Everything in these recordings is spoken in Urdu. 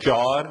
4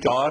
4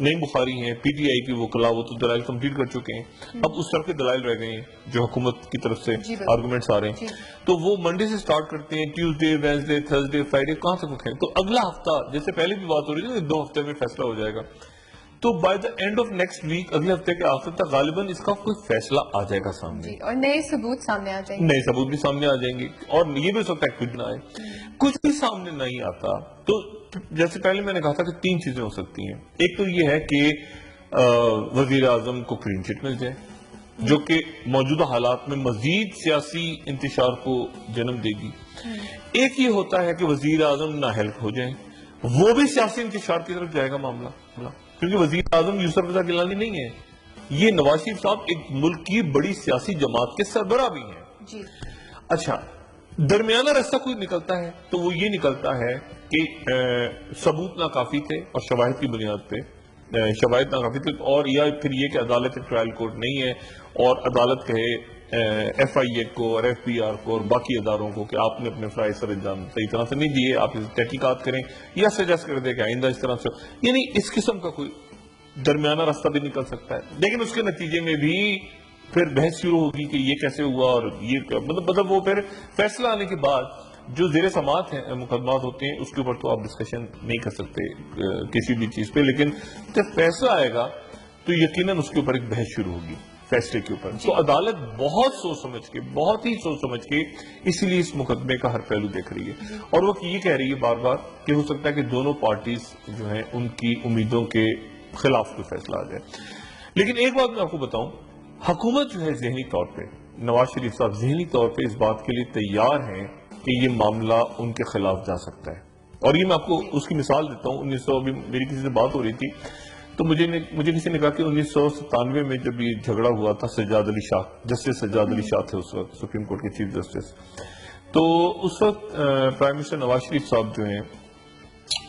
نئی بخاری ہیں پی ٹی آئی کی وکلا وہ تو دلائل کمپلیٹ کر چکے ہیں، اب اس طرف کے دلائل رہ گئے ہیں جو حکومت کی طرف سے آرگومنٹس آ رہے ہیں، تو وہ منڈے سے سٹارٹ کرتے ہیں، ٹیوزڈے وینسڈے تھرسڈے فرائیڈے کہاں سے رکھیں، تو اگلا ہفتہ جیسے پہلے بھی بات ہو رہی ہے 2 ہفتے میں فیصلہ ہو جائے گا، تو by the end of next week اگلے ہفتے کے آخر تک غالباً اس کا کوئی فیصلہ آ جائے گا سامنے، اور نئے ثبوت سامنے آ جائیں گے، نئے ثبوت بھی سامنے آ جائیں گے، اور یہ بھی ہو سکتا ہے کچھ نہ آئے، کچھ بھی سامنے نہیں آتا تو جیسے پہلے میں نے کہا تھا کہ 3 چیزیں ہو سکتی ہیں، ایک تو یہ ہے کہ وزیر اعظم کو کلین چٹ مل جائے جو کہ موجودہ حالات میں مزید سیاسی انتشار کو جنم دے گی، ایک یہ ہوتا ہے کہ وزیر اعظم نااہل ہو جائیں، وہ بھی سیاسی انتشار کی طرف جائے گا معاملہ، کیونکہ وزیر اعظم یوسف رضا گیلانی نہیں ہے، یہ نواز شریف صاحب ایک ملک کی بڑی سیاسی جماعت کے سربراہ بھی ہیں۔ اچھا درمیانہ راستہ کوئی نکلتا ہے تو وہ یہ نکلتا ہے کہ ثبوت ناکافی تھے اور شواہد کی بنیاد پہ شواہد ناکافی تھے، اور یا پھر یہ کہ عدالت ٹرائل کورٹ نہیں ہے اور عدالت کہے ایف آئی اے کو اور ایف بی آر کو اور باقی اداروں کو کہ آپ نے اپنے فرائض سر انجام صحیح طرح سے نہیں دیے، آپ اس تحقیقات کریں یا سجیسٹ کر دیں کہ آئندہ اس طرح سے، یعنی اس قسم کا کوئی درمیانہ راستہ بھی نکل سکتا ہے، لیکن اس کے نتیجے میں بھی پھر بحث شروع ہوگی کہ یہ کیسے ہوا اور یہ مطلب وہ پھر فیصلہ آنے کے بعد جو زیر سماعت ہیں مقدمات ہوتے ہیں اس کے اوپر تو آپ ڈسکشن نہیں کر سکتے کسی بھی چیز پہ، لیکن جب فیصلہ آئے گا تو یقیناً اس کے اوپر ایک بحث شروع ہوگی فیصلے کے اوپر، تو عدالت بہت سوچ سمجھ کے بہت ہی سوچ سمجھ کے اسی لیے اس مقدمے کا ہر پہلو دیکھ رہی ہے، اور وہ یہ کہہ رہی ہے بار بار کہ ہو سکتا ہے کہ دونوں پارٹیز جو ہیں ان کی امیدوں کے خلاف کوئی فیصلہ آ جائے، لیکن ایک بات میں آپ کو بتاؤں، حکومت جو ہے ذہنی طور پہ نواز شریف صاحب ذہنی طور پہ اس بات کے لیے تیار ہیں کہ یہ معاملہ ان کے خلاف جا سکتا ہے، اور یہ میں آپ کو اس کی مثال دیتا ہوں، 1900 ابھی میری کسی سے بات ہو رہی تھی تو مجھے کسی نے کہا کہ 1997 میں جب یہ جھگڑا ہوا تھا سجاد علی شاہ، جسٹس سجاد علی شاہ تھے اس وقت سپریم کورٹ کے چیف جسٹس، تو اس وقت پرائم منسٹر نواز شریف صاحب جو ہیں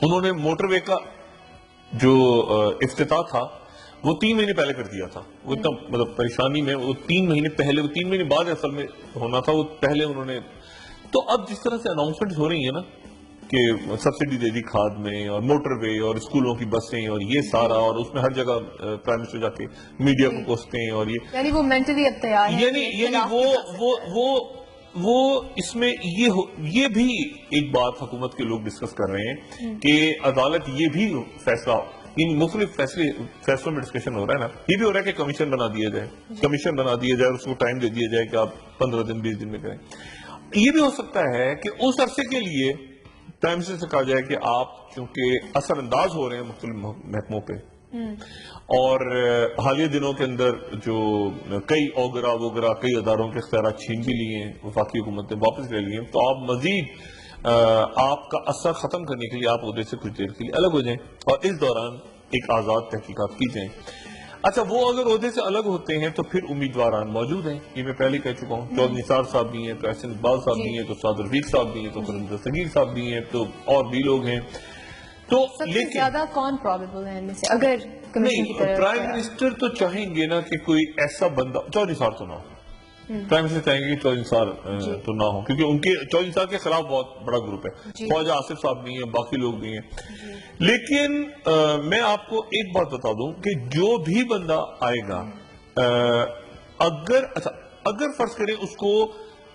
انہوں نے موٹر وے کا جو افتتاح تھا وہ 3 مہینے پہلے کر دیا تھا، وہ اتنا مطلب پریشانی میں وہ 3 مہینے پہلے، وہ 3 مہینے بعد اصل میں ہونا تھا، وہ پہلے انہوں نے، تو اب جس طرح سے اناؤنسمنٹ ہو رہی ہیں نا کہ سبسڈی دے دی کھاد میں اور موٹر وے اور اسکولوں کی بسیں اور یہ سارا، اور اس میں ہر جگہ پرائم منسٹر جا کے میڈیا کو پوچھتے ہیں، اور یہ یعنی وہ مینٹلی اب تیار ہے، یعنی وہ اس میں یہ بھی ایک بات حکومت کے لوگ ڈسکس کر رہے ہیں کہ عدالت یہ بھی فیصلہ، ان مختلف فیصلوں میں ڈسکشن ہو رہا ہے نا، یہ بھی ہو رہا ہے کہ کمیشن بنا دیا جائے، اس کو ٹائم دے دیا جائے کہ آپ 15 دن 20 دن میں کریں، یہ بھی ہو سکتا ہے کہ اس عرصے کے لیے پرائم منسٹر سے کہا جائے کہ آپ چونکہ اثر انداز ہو رہے ہیں مختلف محکموں پہ اور حالیہ دنوں کے اندر جو کئی اوگرا کئی اداروں کے اختیارات چھین بھی لیے ہیں وفاقی حکومت نے واپس لے لیے ہیں، تو آپ مزید آپ کا اثر ختم کرنے کے لیے آپ عہدے سے کچھ دیر کے لیے الگ ہو جائیں اور اس دوران ایک آزاد تحقیقات کی جائیں۔ اچھا وہ اگر عہدے سے الگ ہوتے ہیں تو پھر امیدواران موجود ہیں، یہ میں پہلے کہہ چکا ہوں، چودھری نثار صاحب بھی ہیں، تو احسن اقبال صاحب بھی ہیں، تو سعد رفیق صاحب بھی ہیں، تو خلیل دستگیر صاحب بھی ہیں، تو اور بھی لوگ ہیں، تو سب سے زیادہ کون پرابیبل ہے ان میں سے؟ اگر کمیشن کی طرف پرائم منسٹر تو چاہیں گے نا کہ کوئی ایسا بندہ، چودھری نثار تو نہ ہو، پرائم منسٹر چاہیں گے کہ چودھری نثار تو نہ ہو، کیونکہ ان کے چودھری نثار کے خلاف بہت بڑا گروپ ہے، خواجہ آصف صاحب بھی ہیں، باقی لوگ بھی ہیں، لیکن میں آپ کو ایک بات بتا دوں کہ جو بھی بندہ آئے گا اگر فرض کریں اس کو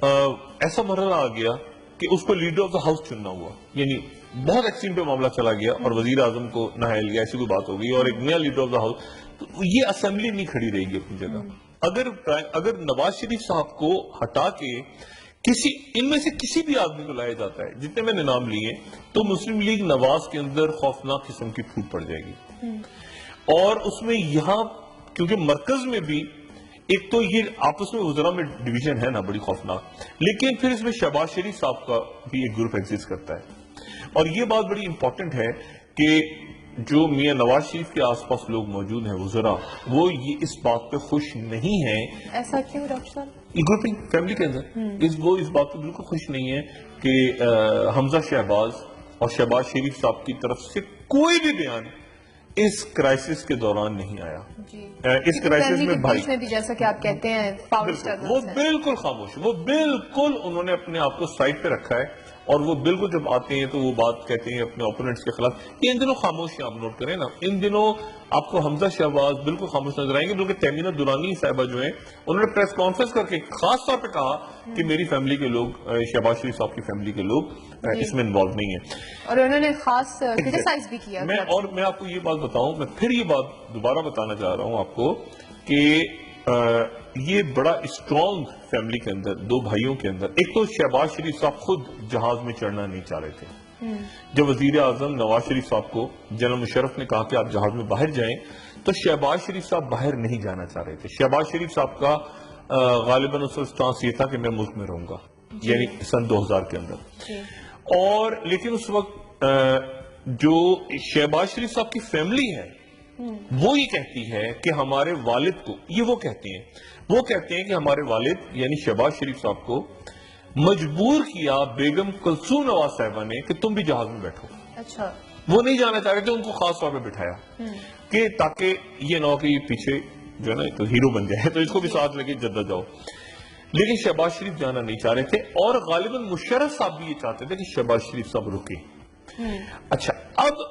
ایسا مرحلہ آ گیا کہ اس کو لیڈر آف دا ہاؤس چننا ہوا، یعنی بہت ایکسٹریم پہ معاملہ چلا گیا اور وزیر اعظم کو نہائے لیا، ایسی کوئی بات ہو گئی اور ایک نیا لیڈر آف دا ہاؤس، تو یہ اسمبلی نہیں کھڑی رہے گی اپنی جگہ، اگر نواز شریف صاحب کو ہٹا کے ان میں سے کسی بھی آدمی کو لایا جاتا ہے، جتنے میں نے نام لیے، تو مسلم لیگ نواز کے اندر خوفناک قسم کی پھوٹ پڑ جائے گی، اور اس میں یہاں کیونکہ مرکز میں بھی ایک تو یہ آپس میں وزراء میں ڈویژن ہے نا بڑی خوفناک، لیکن پھر اس میں شہباز شریف صاحب کا بھی ایک گروپ ایگزسٹ کرتا ہے، اور یہ بات بڑی امپورٹنٹ ہے کہ جو میاں نواز شریف کے آس پاس لوگ موجود ہیں وزراء، وہ یہ اس بات پہ خوش نہیں ہیں، ایسا کیوں ڈاکٹر صاحب؟ یہ گروپنگ فیملی کے اندر وہ اس بات پہ بالکل خوش نہیں ہے کہ حمزہ شہباز اور شہباز شریف صاحب کی طرف سے کوئی بھی بیان اس کرائسس کے دوران نہیں آیا، اس کرائسس میں بھائی بھی جیسا کہ آپ کہتے ہیں وہ بالکل خاموش، وہ بالکل انہوں نے اپنے آپ کو سائڈ پہ رکھا ہے اور وہ بالکل جب آتے ہیں تو وہ بات کہتے ہیں اپنے اوپوننٹس کے خلاف. یہ ان دنوں خاموش ہیں, آپ نوٹ کریں نا, ان دنوں آپ کو حمزہ شہباز بالکل خاموش نظر آئیں گے, بلکہ تیمینہ دورانی صاحبہ جو ہیں انہوں نے پریس کانفرنس کر کے خاص طور پہ کہا کہ میری فیملی کے لوگ, شہباز شریف صاحب کی فیملی کے لوگ اس میں انوالو نہیں ہیں, اور انہوں نے خاص کرٹیسائز بھی کیا. میں آپ کو یہ بات بتاؤں, میں پھر یہ بات دوبارہ بتانا چاہ رہا ہوں آپ کو کہ یہ بڑا اسٹرانگ فیملی کے اندر, دو بھائیوں کے اندر, ایک تو شہباز شریف صاحب خود جہاز میں چڑھنا نہیں چاہ رہے تھے. جب وزیر اعظم نواز شریف صاحب کو جنرل مشرف نے کہا کہ آپ جہاز میں باہر جائیں, تو شہباز شریف صاحب باہر نہیں جانا چاہ رہے تھے. شہباز شریف صاحب کا غالباً اس وقت سٹانس یہ تھا کہ میں ملک میں رہوں گا, یعنی سن 2000 کے اندر. اور لیکن اس وقت جو شہباز شریف صاحب کی فیملی ہے وہ یہ کہتی ہے کہ ہمارے والد کو, یہ وہ کہتے ہیں کہ ہمارے والد یعنی شہباز شریف صاحب کو مجبور کیا بیگم کلثوم نواز صاحبہ نے کہ تم بھی جہاز میں بیٹھو. اچھا, وہ نہیں جانا چاہ رہے تھے, ان کو خاص طور پہ بٹھایا کہ تاکہ یہ نہ ہو کہ یہ پیچھے جو ہے نا تو ہیرو بن جائے, تو اس کو بھی ساتھ لے کے جدہ جاؤ. لیکن شہباز شریف جانا نہیں چاہ رہے تھے, اور غالباً مشرف صاحب بھی یہ چاہتے تھے کہ شہباز شریف صاحب رکے. اچھا, اب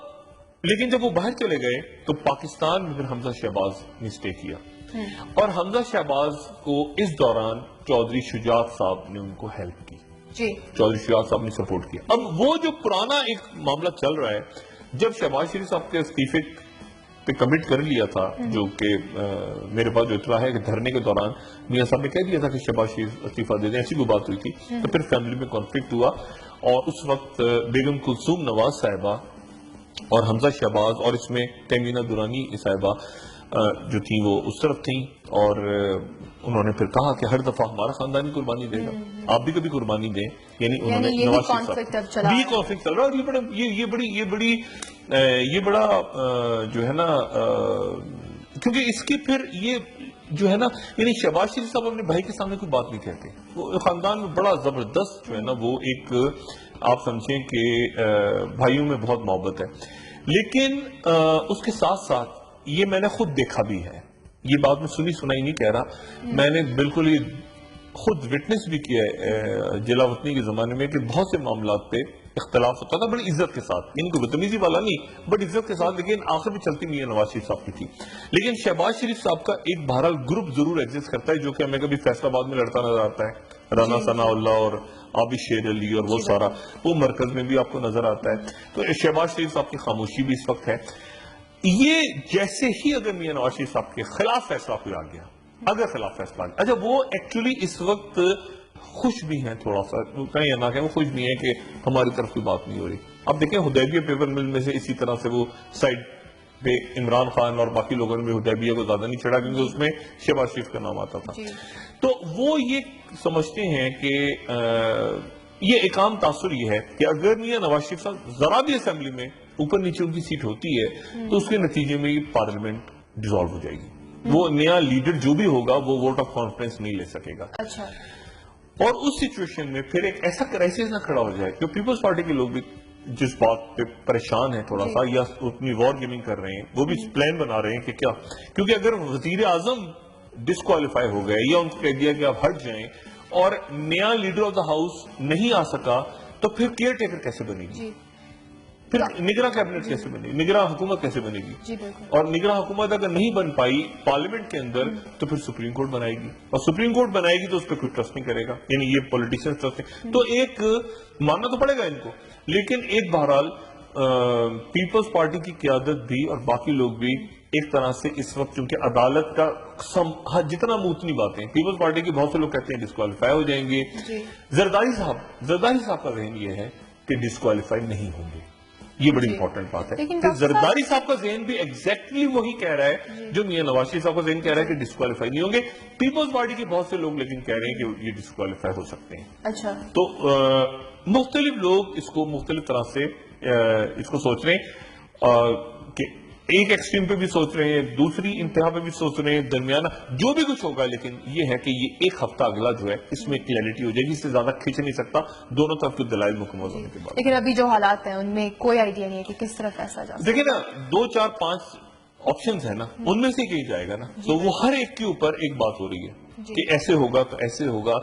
لیکن جب وہ باہر چلے گئے تو پاکستان میں پھر حمزہ شہباز نے اسٹے کیا, اور حمزہ شہباز کو اس دوران چودھری شجاعت صاحب نے ان کو ہیلپ کی. چودھری شجاعت صاحب نے سپورٹ کیا. اب وہ جو پرانا ایک معاملہ چل رہا ہے, جب شہباز شریف صاحب کے استعفے پہ کمٹ کر لیا تھا, جو کہ میرے پاس جو اطلاع ہے کہ دھرنے کے دوران میاں صاحب نے کہہ دیا تھا کہ شہباز شریف استعفیٰ دے دیں, ایسی کوئی بات ہوئی تھی, تو پھر فیملی میں کانفلکٹ ہوا, اور اس وقت بیگم کلثوم نواز صاحبہ اور حمزہ شہباز اور اس میں تیمینہ دورانی صاحبہ جو تھیں وہ اس طرف تھیں, اور انہوں نے پھر کہا کہ ہر دفعہ ہمارا خاندان ہی قربانی دے گا, آپ بھی کبھی قربانی دیں. یعنی انہوں نے نواز شریف صاحب بھی کانفلکٹ چل رہا ہے, اور یہ بڑا جو ہے نا, کیونکہ اس کی پھر یہ جو ہے نا, یعنی شہباز شریف صاحب اپنے بھائی کے سامنے کوئی بات نہیں کہتے, وہ خاندان میں بڑا زبردست جو ہے نا, وہ ایک آپ سمجھیں کہ بھائیوں میں بہت محبت ہے. لیکن اس کے ساتھ ساتھ یہ میں نے خود دیکھا بھی ہے, یہ بات میں سنی سنائی نہیں کہہ رہا, میں نے بالکل یہ خود وٹنس بھی کیا ہے جلا وطنی کے زمانے میں, کہ بہت سے معاملات پہ اختلاف ہوتا تھا بڑی عزت کے ساتھ, ان کو بدتمیزی والا نہیں, بٹ عزت کے ساتھ, لیکن آخر میں چلتی میاں نواز شریف صاحب کی تھی. لیکن شہباز شریف صاحب کا ایک بہرحال گروپ ضرور ایگزسٹ کرتا ہے, جو کہ ہمیں کبھی فیصل آباد میں لڑتا نظر آتا ہے, رانا ثناء اللہ اور عابد شیر علی اور وہ سارا, وہ مرکز میں بھی آپ کو نظر آتا ہے. تو شہباز شریف صاحب کی خاموشی بھی اس وقت ہے. یہ جیسے ہی اگر میاں نواز شریف صاحب کے خلاف فیصلہ کوئی آ گیا, اگر خلاف فیصلہ آ گیا, اچھا وہ ایکچولی اس وقت خوش بھی ہیں, تھوڑا سا کہیں یا نہ کہیں, وہ خوش بھی ہیں کہ ہماری طرف کوئی بات نہیں ہو رہی. اب دیکھیں حدیبیہ پیپر مل میں سے اسی طرح سے وہ سائڈ پہ عمران خان اور باقی لوگوں نے بھی حدیبیہ کو زیادہ نہیں چڑھا, کیونکہ اس میں شہباز شریف کا نام آتا تھا. تو وہ یہ سمجھتے ہیں کہ یہ ایک عام تاثر یہ ہے کہ اگر میاں نواز شریف صاحب ذرا بھی اسمبلی میں اوپر نیچے ان کی سیٹ ہوتی ہے تو اس کے نتیجے میں یہ پارلیمنٹ ڈیزالو ہو جائے گی. وہ نیا لیڈر جو بھی ہوگا وہ ووٹ آف کانفیڈنس نہیں لے سکے گا. اور اس سچویشن میں پھر ایک ایسا کرائسس نہ کھڑا ہو جائے, جو پیپلز پارٹی کے لوگ بھی جس بات پہ پریشان ہیں تھوڑا سا, یا اپنی وار گیمنگ کر رہے ہیں, وہ بھی پلان بنا رہے ہیں کہ کیا, کیونکہ اگر وزیر اعظم ڈسکوالیفائی ہو گئے یا ان کو کہہ دیا کہ آپ ہٹ جائیں اور نیا لیڈر آف دا ہاؤس نہیں آ سکا, تو پھر کیئر ٹیکر کیسے بنے گی, پھر نگراں کیبنٹ کیسے بنے گی, نگراں حکومت کیسے بنے گی, اور نگراں حکومت اگر نہیں بن پائی پارلیمنٹ کے اندر تو پھر سپریم کورٹ بنائے گی, اور سپریم کورٹ بنائے گی تو اس پہ کوئی ٹرسٹ نہیں کرے گا, یعنی یہ پولیٹیشین ٹرسٹ نہیں, تو ایک ماننا تو پڑے گا ان کو. لیکن ایک بہرحال پیپلز پارٹی کی قیادت بھی اور باقی لوگ بھی ایک طرح سے اس وقت, چونکہ عدالت کا جتنا موتنی باتیں, پیپلز پارٹی کے بہت سے لوگ کہتے ہیں ڈسکوالیفائی ہو جائیں گے. زرداری صاحب کا ذہن یہ ہے کہ ڈسکوالیفائی نہیں ہوں گے, یہ بڑی امپورٹنٹ بات ہے. کہ زرداری صاحب کا ذہن بھی ایگزیکٹلی وہی کہہ رہا ہے جو میاں نواز شریف صاحب کا ذہن کہہ رہا ہے کہ ڈسکوالیفائی نہیں ہوں گے. پیپلز پارٹی کے بہت سے لوگ لیکن کہہ رہے ہیں کہ یہ ڈسکوالیفائی ہو سکتے ہیں. اچھا, تو مختلف لوگ اس کو مختلف طرح سے اس کو سوچ رہے ہیں, کہ ایک ایکسٹریم پہ بھی سوچ رہے ہیں, دوسری انتہا پہ بھی سوچ رہے ہیں, درمیانہ جو بھی کچھ ہوگا. لیکن یہ ہے کہ یہ ایک ہفتہ اگلا جو ہے اس میں کلیئرٹی ہو جائے گی, اس سے زیادہ کھینچ نہیں سکتا دونوں طرف کے دلائل مکمل ہونے کے بعد. لیکن ابھی جو حالات ہیں ان میں کوئی آئیڈیا نہیں ہے کہ کس طرف ایسا جا سکتا. دیکھیں نا 2 4 5 آپشنز ہیں نا, ان میں سے کہیں جائے گا نا, تو وہ ہر ایک کے اوپر ایک بات ہو رہی ہے. کہ ایسے ہوگا تو ایسے ہوگا.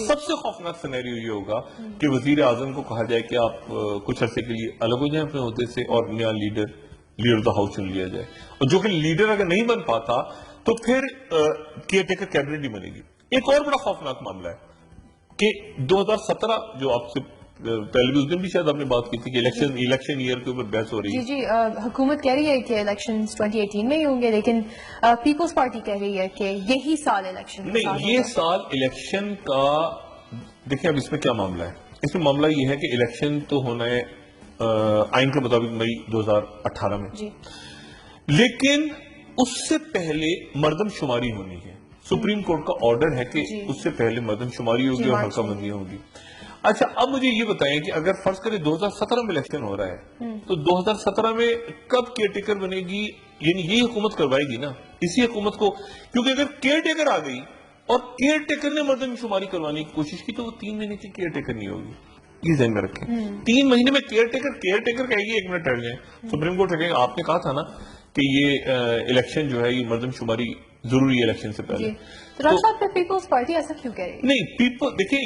سب سے خوفناک سینیریو یہ ہوگا کہ وزیر اعظم کو کہا جائے کہ آپ کچھ عرصے کے لیے الگ ہو جائیں اپنے عہدے سے اور نیا لیڈر آف دا ہاؤس چن لیا جائے, اور جو کہ لیڈر اگر نہیں بن پاتا تو پھر کیئر ٹیکر کیبنٹ نہیں بنے گی. ایک اور بڑا خوفناک معاملہ ہے کہ 2017 جو آپ سے پہلے بھی اس دن بھی شاید آپ نے بات کی تھی کہ الیکشن ایئر کے اوپر بحث ہو رہی ہے. جی حکومت کہہ رہی ہے کہ الیکشن 2018 میں ہی ہوں گے, لیکن پیپلز پارٹی کہہ رہی ہے کہ یہی سال الیکشن نہیں, یہ سال الیکشن کا دیکھیں. اب اس میں کیا معاملہ ہے؟ اس میں معاملہ یہ ہے کہ الیکشن تو ہونا ہے آئین کے مطابق مئی 2018 میں, لیکن اس سے پہلے مردم شماری ہونی ہے. سپریم کورٹ کا آرڈر ہے کہ اس سے پہلے مردم شماری ہوگی اور حلقہ بندیاں ہوگی. اچھا, اب مجھے یہ بتائیں کہ اگر فرض کریں 2017 میں الیکشن ہو رہا ہے تو 2017 میں کب کیئر ٹیکر بنے گی؟ یعنی یہی حکومت کروائے گی نا, اسی حکومت کو, کیونکہ اگر کیئر ٹیکر آ گئی اور کیئر ٹیکر نے مردم شماری کروانے کی کوشش کی تو وہ 3 مہینے کی کیئر ٹیکر نہیں ہوگی. یہ ذہن میں رکھیں, 3 مہینے میں کیئر ٹیکر کہے گی 1 منٹ ٹھہر جائیں, سپریم کورٹ کہے گا آپ نے کہا تھا نا کہ یہ الیکشن جو ہے یہ مردم شماری ضروری ہے الیکشن سے پہلے. پیپلز پارٹی ایسا کیوں کہہ رہی ہے؟ نہیں, پیپل دیکھیں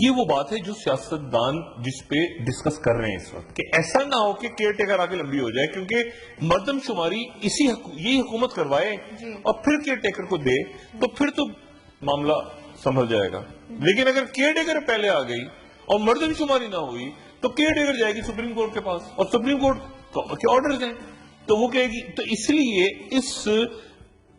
یہ وہ بات ہے جو سیاستدان جس پہ ڈسکس کر رہے ہیں اس وقت, کہ ایسا نہ ہو کہ کیئر ٹیکر آ کے لمبی ہو جائے, کیونکہ مردم شماری یہی حکومت کروائے اور پھر کیئر ٹیکر کو دے تو پھر تو معاملہ سنبھل جائے گا. لیکن اگر کیئر ٹیکر پہلے آ گئی اور مردم شماری نہ ہوئی تو کیئر ٹیکر جائے گی سپریم کورٹ کے پاس, اور سپریم کورٹ کے آرڈرز ہیں تو وہ کہے گی. تو اس لیے اس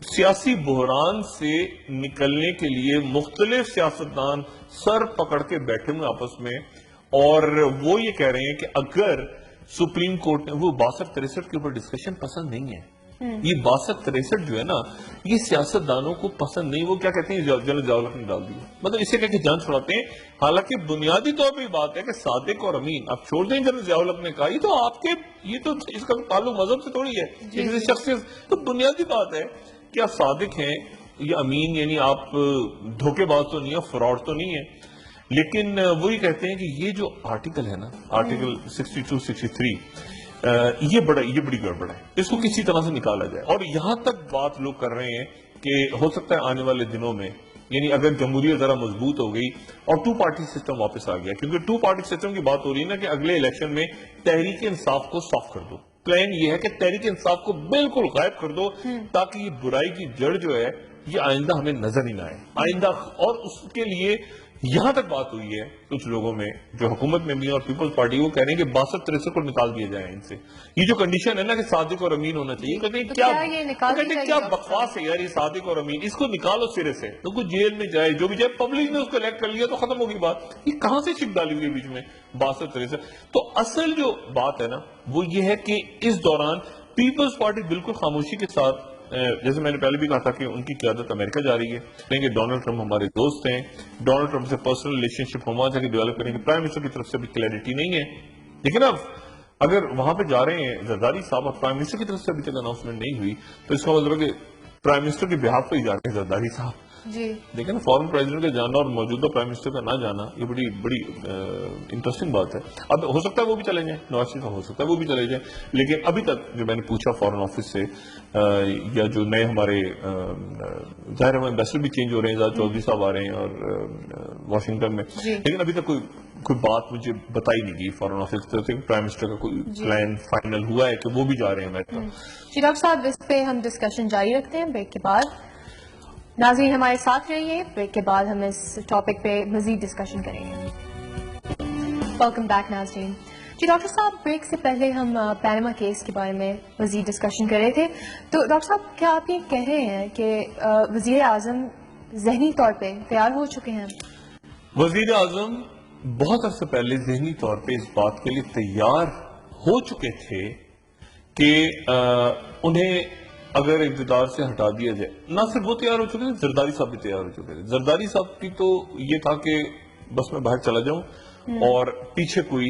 سیاسی بحران سے نکلنے کے لیے مختلف سیاستدان سر پکڑ کے بیٹھے ہوئے آپس میں, اور وہ یہ کہہ رہے ہیں کہ اگر سپریم کورٹ نے وہ 62-63 کے اوپر ڈسکشن پسند نہیں ہے, یہ 62-63 جو ہے نا یہ سیاستدانوں کو پسند نہیں, وہ کیا کہتے ہیں جنرل ضیاء الحق نے ڈال دیا, مطلب اسے کہہ کے جان چھڑاتے ہیں. حالانکہ بنیادی طور پہ یہ بات ہے کہ صادق اور امین, آپ چھوڑ دیں جنرل ضیاء الحق نے کہا, یہ تو آپ کے, یہ تو اس کا تعلق مذہب سے تھوڑی ہے, کسی شخصیت, تو بنیادی بات ہے کہ آپ صادق ہیں یا امین, یعنی آپ دھوکے باز تو نہیں ہے, فراڈ تو نہیں ہے. لیکن وہی کہتے ہیں کہ یہ جو آرٹیکل ہے نا, آرٹیکل 62-63, یہ بڑی گڑبڑ ہے, اس کو کسی طرح سے نکالا جائے. اور یہاں تک بات لوگ کر رہے ہیں کہ ہو سکتا ہے آنے والے دنوں میں, یعنی اگر جمہوریت ذرا مضبوط ہو گئی اور 2 پارٹی سسٹم واپس آ گیا, کیونکہ 2 پارٹی سسٹم کی بات ہو رہی ہے نا کہ اگلے الیکشن میں تحریک انصاف کو صاف کر دو. پلان یہ ہے کہ تحریک انصاف کو بالکل غائب کر دو تاکہ یہ برائی کی جڑ جو ہے یہ آئندہ ہمیں نظر ہی نہ آئے آئندہ. اور اس کے لیے یہاں تک بات ہوئی ہے کچھ لوگوں میں جو حکومت میں بھی اور پیپلز پارٹی, وہ کہہ رہے ہیں کہ 62-63 کو نکال دیا جائے ان سے. یہ جو کنڈیشن ہے نا کہ صادق اور امین ہونا چاہیے, کہتے ہیں کیا بکواس ہے یار یہ صادق اور امین, اس کو نکالو سرے سے, تو کوئی جیل میں جائے, جو بھی جائے, پبلک نے اس کو الیکٹ کر لیا تو ختم ہوگی بات. یہ کہاں سے شک ڈالی ہوئی ہے بیچ میں 62-63؟ تو اصل جو بات ہے نا وہ یہ ہے کہ اس دوران پیپلز پارٹی بالکل خاموشی کے ساتھ, جیسے میں نے پہلے بھی کہا تھا کہ ان کی قیادت امریکہ جا رہی ہے, کہیں گے ڈونلڈ ٹرمپ ہمارے دوست ہیں, ڈونلڈ ٹرمپ سے پرسنل ریلیشن شپ ہم وہاں جا کے ڈیولپ کریں گے. پرائم منسٹر کی طرف سے بھی کلیئرٹی نہیں ہے, لیکن اب اگر وہاں پہ جا رہے ہیں زرداری صاحب اور پرائم منسٹر کی طرف سے ابھی تک اناؤنسمنٹ نہیں ہوئی تو اس کا مطلب ہے کہ پرائم منسٹر کے بہاف پہ ہی جا رہے ہیں زرداری صاحب. دیکھیں نا, فارن پریزیڈنٹ کا جانا اور موجودہ پرائم منسٹر کا نہ جانا یہ بڑی انٹرسٹنگ بات ہے. اب ہو سکتا ہے وہ بھی چلے جائیں, نواز شریف ہو سکتا ہے وہ بھی چلے جائیں, لیکن ابھی تک جو میں نے پوچھا فارن آفس سے یا جو نئے ہمارے ظاہر ہے ایمبیسڈر بھی چینج ہو رہے ہیں, زیادہ چودھری صاحب آ رہے ہیں اور واشنگٹن میں, لیکن ابھی تک کوئی بات مجھے بتائی نہیں گئی فارن آفس کی طرف سے پرائم منسٹر کا کوئی پلان فائنل ہوا ہے کہ وہ بھی جا رہے ہیں امریکہ. جی ڈاکٹر صاحب, اس پہ ہم ڈسکشن جاری رکھتے ہیں بریک کے بعد. ناظرین ہمارے ساتھ رہیے, بریک کے بعد ہم اس ٹاپک پہ مزید ڈسکشن کریں گے. ویلکم بیک ناظرین. جی ڈاکٹر صاحب, بریک سے پہلے ہم پینما کیس کے بارے میں مزید ڈسکشن کر رہے تھے, تو ڈاکٹر صاحب کیا آپ یہ کہہ رہے ہیں کہ وزیر اعظم ذہنی طور پہ تیار ہو چکے ہیں؟ وزیر اعظم بہت عرصے پہلے ذہنی طور پہ اس بات کے لیے تیار ہو چکے تھے کہ انہیں اگر اقتدار سے ہٹا دیا جائے. نہ صرف وہ تیار ہو چکے تھے, زرداری صاحب بھی تیار ہو چکے تھے. زرداری صاحب کی تو یہ تھا کہ بس میں باہر چلا جاؤں اور پیچھے کوئی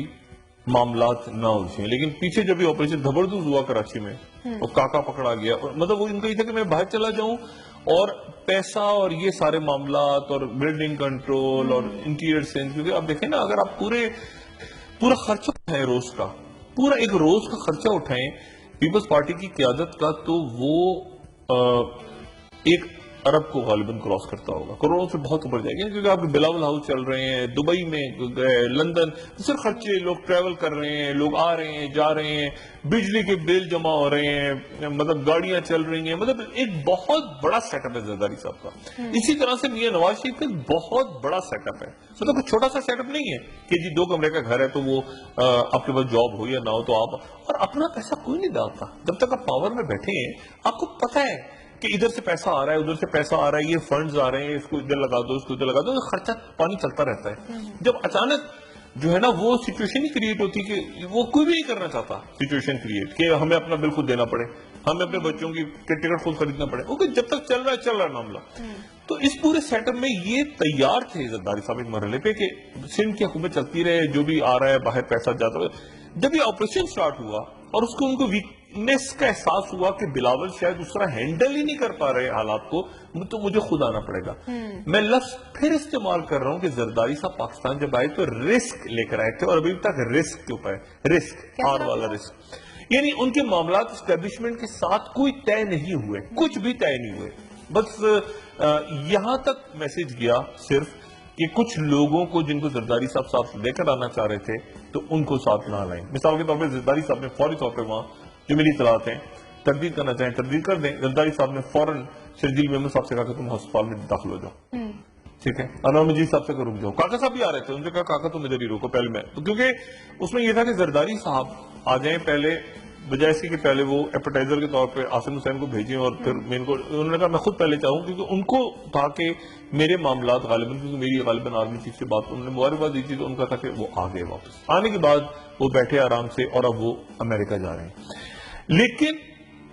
معاملات نہ الجھیں, لیکن پیچھے جب یہ آپریشن زبردست ہوا کراچی میں اور کاکا پکڑا گیا, اور مطلب وہ ان کا یہ تھا کہ میں باہر چلا جاؤں اور پیسہ اور یہ سارے معاملات اور بلڈنگ کنٹرول اور انٹیریئر سینس, کیونکہ آپ دیکھیں نا اگر آپ پورا خرچہ اٹھائیں روز کا, پورا ایک روز کا خرچہ اٹھائیں پیپلز پارٹی کی قیادت کا, تو وہ ایک ارب کو غالباً کراس کرتا ہوگا، کروڑوں سے بہت اوپر جائے گا، کیونکہ آپ کے بلاول ہاؤس چل رہے ہیں، دبئی میں گئے، لندن، صرف خرچے، لوگ ٹریول کر رہے ہیں، لوگ آ رہے ہیں جا رہے ہیں، بجلی کے بل جمع ہو رہے ہیں، مطلب گاڑیاں چل رہی ہیں، مطلب ایک بہت بڑا سیٹ اپ ہے زرداری صاحب کا. اسی طرح سے میاں نواز شریف کا بہت بڑا سیٹ اپ ہے، مطلب کوئی چھوٹا سا سیٹ اپ نہیں ہے کہ جی 2 کمرے کا گھر ہے تو وہ آپ کے پاس جاب ہو یا نہ ہو تو آپ، اور اپنا پیسہ کوئی نہیں ڈالتا جب تک آپ پاور میں بیٹھے ہیں. آپ کو پتا ہے کہ ادھر سے پیسہ آ رہا ہے، ادھر سے پیسہ آ رہا ہے، یہ فنڈز آ رہے ہیں، اس کو ادھر لگا دو، اس کو ادھر لگا دو، خرچہ پانی چلتا رہتا ہے. جب اچانک جو ہے نا وہ سچویشن ہی کریٹ ہوتی کہ وہ کوئی بھی نہیں کرنا چاہتا سچویشن کریٹ کہ ہمیں اپنا بل خود دینا پڑے، ہمیں اپنے بچوں کی ٹکٹ خود خریدنا پڑے، اوکے جب تک چل رہا ہے معاملہ. تو اس پورے سیٹ اپ میں یہ تیار تھے زرداری صاحب ایک مرحلے پہ کہ سندھ کی حکومت چلتی رہے، جو بھی آ رہا ہے باہر پیسہ جاتا ہے. جب یہ آپریشن سٹارٹ ہوا اور اس کو ان کو ویکنیس کا احساس ہوا کہ بلاول شاید اس طرح ہینڈل ہی نہیں کر پا رہے حالات کو، تو مجھے خود آنا پڑے گا. میں لفظ پھر استعمال کر رہا ہوں کہ زرداری صاحب پاکستان جب آئے تو رسک لے کر آئے تھے، اور ابھی تک رسک کے اوپر رسک آر والا رسک، یعنی ان کے معاملات اسٹیبلشمنٹ کے ساتھ کوئی طے نہیں ہوئے، کچھ بھی طے نہیں ہوئے. بس یہاں تک میسج گیا صرف کہ کچھ لوگوں کو جن کو زرداری صاحب ساتھ لے کر آنا چاہ رہے تھے تو ان کو ساتھ نہ لائیں. مثال کے طور پہ زرداری صاحب نے فوری طور پہ وہاں جو میری اطلاعات ہیں تردید کرنا چاہیں تردید کر دیں. زرداری صاحب نے فوراً شرجیل میمن صاحب سے کہا کہ تم ہسپتال میں داخل ہو جاؤ، ٹھیک ہے. انور مجید صاحب سے کہ رک جاؤ. کاکا صاحب بھی آ رہے تھے، ان سے کہا کاکا تم ادھر ہی روکو پہلے میں، کیونکہ اس میں یہ تھا کہ زرداری صاحب آ جائیں پہلے، بجائے اس کہ پہلے وہ ایپیٹائزر کے طور پہ آصم حسین کو بھیجیں اور پھر میں انہوں نے کہا میں خود پہلے چاہوں، کیونکہ ان کو تھا کہ میرے معاملات غالباً، کیونکہ میری غالباً آرمی چیف سے بات انہوں نے مبارکباد دی تھی، تو ان کا تھا کہ وہ آ گئے واپس. آنے کے بعد وہ بیٹھے آرام سے اور اب وہ امریکہ جا رہے ہیں. لیکن